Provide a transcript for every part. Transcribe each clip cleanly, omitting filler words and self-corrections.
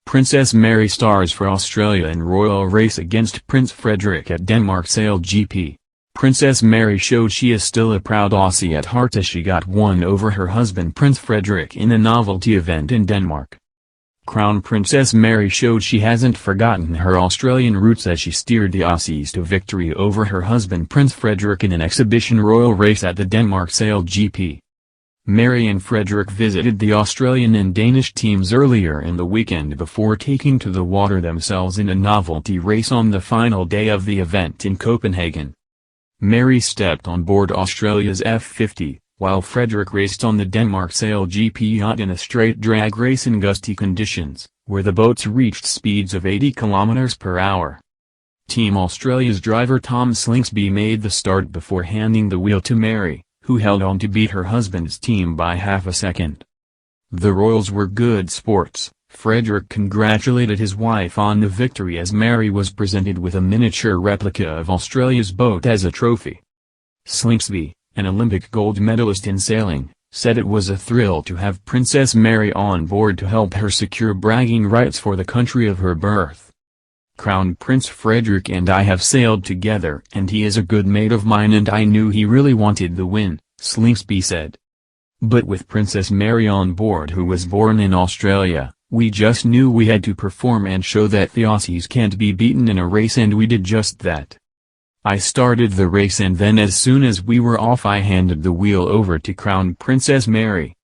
Princess Mary stars for Australia in royal race against Prince Frederik at Denmark Sail GP. Princess Mary showed she is still a proud Aussie at heart as she got one over her husband Prince Frederik in a novelty event in Denmark. Crown Princess Mary showed she hasn't forgotten her Australian roots as she steered the Aussies to victory over her husband Prince Frederik in an exhibition royal race at the Denmark Sail GP. Mary and Frederik visited the Australian and Danish teams earlier in the weekend before taking to the water themselves in a novelty race on the final day of the event in Copenhagen. Mary stepped on board Australia's F50, while Frederik raced on the Denmark Sail GP yacht in a straight drag race in gusty conditions, where the boats reached speeds of 80 km per hour. Team Australia's driver Tom Slingsby made the start before handing the wheel to Mary, who held on to beat her husband's team by half a second. The Royals were good sports. Frederik congratulated his wife on the victory as Mary was presented with a miniature replica of Australia's boat as a trophy. Slingsby, an Olympic gold medalist in sailing, said it was a thrill to have Princess Mary on board to help her secure bragging rights for the country of her birth. Crown Prince Frederik and I have sailed together and he is a good mate of mine and I knew he really wanted the win, Slingsby said. But with Princess Mary on board, who was born in Australia, we just knew we had to perform and show that the Aussies can't be beaten in a race, and we did just that. I started the race and then as soon as we were off I handed the wheel over to Crown Princess Mary.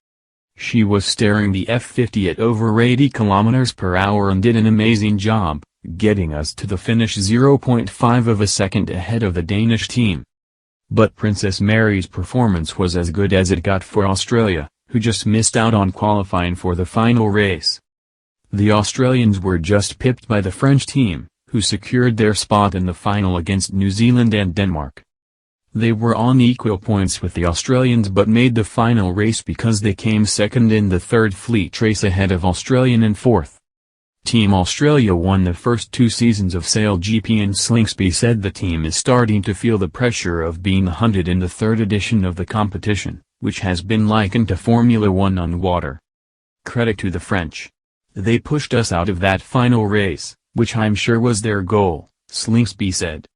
She was steering the F50 at over 80 km per hour and did an amazing job, getting us to the finish 0.5 of a second ahead of the Danish team. But Princess Mary's performance was as good as it got for Australia, who just missed out on qualifying for the final race. The Australians were just pipped by the French team, who secured their spot in the final against New Zealand and Denmark. They were on equal points with the Australians but made the final race because they came second in the third fleet race ahead of Australian in fourth. Team Australia won the first 2 seasons of Sail GP and Slingsby said the team is starting to feel the pressure of being hunted in the third edition of the competition, which has been likened to Formula One on water. Credit to the French. They pushed us out of that final race, which I'm sure was their goal, Slingsby said.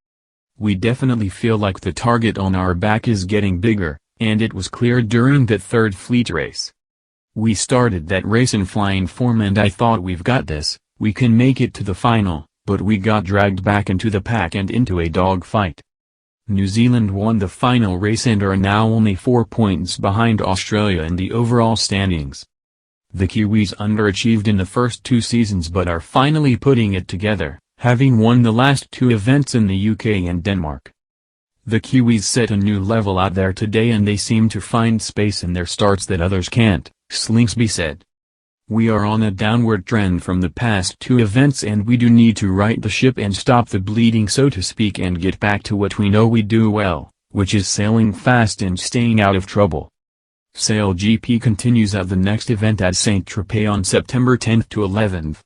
We definitely feel like the target on our back is getting bigger, and it was clear during that third fleet race. We started that race in flying form and I thought we've got this, we can make it to the final, but we got dragged back into the pack and into a dogfight. New Zealand won the final race and are now only 4 points behind Australia in the overall standings. The Kiwis underachieved in the first 2 seasons but are finally putting it together, having won the last 2 events in the UK and Denmark. The Kiwis set a new level out there today and they seem to find space in their starts that others can't, Slingsby said. We are on a downward trend from the past 2 events and we do need to right the ship and stop the bleeding so to speak and get back to what we know we do well, which is sailing fast and staying out of trouble. Sail GP continues at the next event at Saint-Tropez on September 10th to 11th.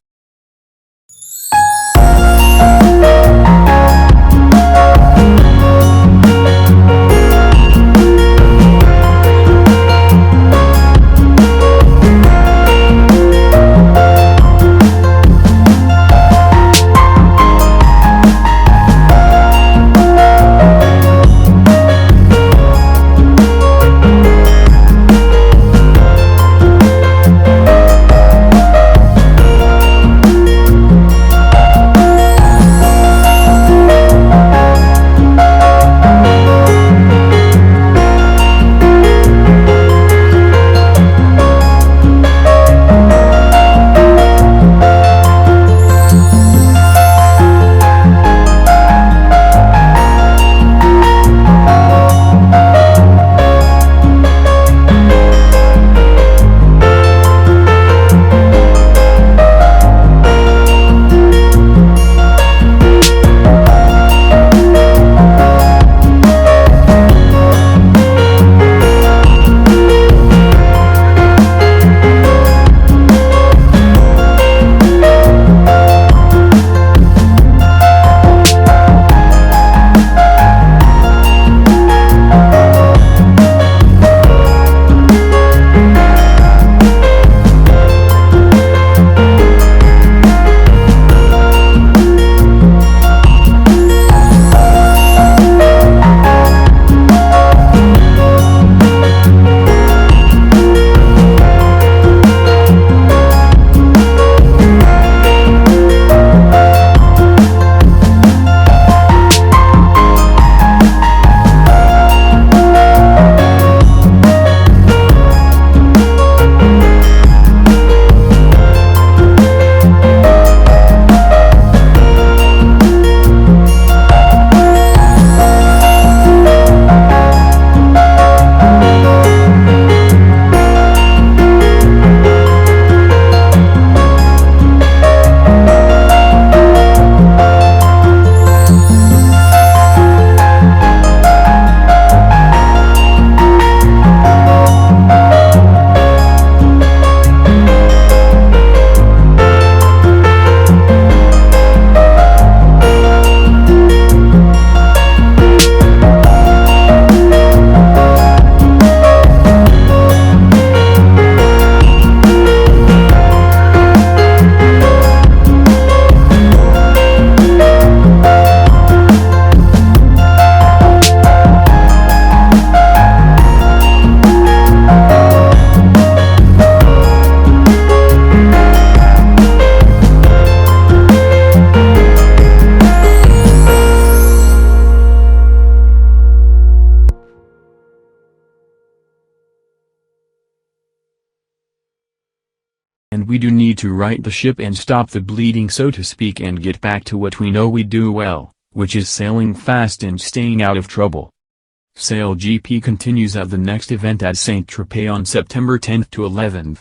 We do need to right the ship and stop the bleeding, so to speak, and get back to what we know we do well, which is sailing fast and staying out of trouble. SailGP continues at the next event at Saint-Tropez on September 10th to 11th.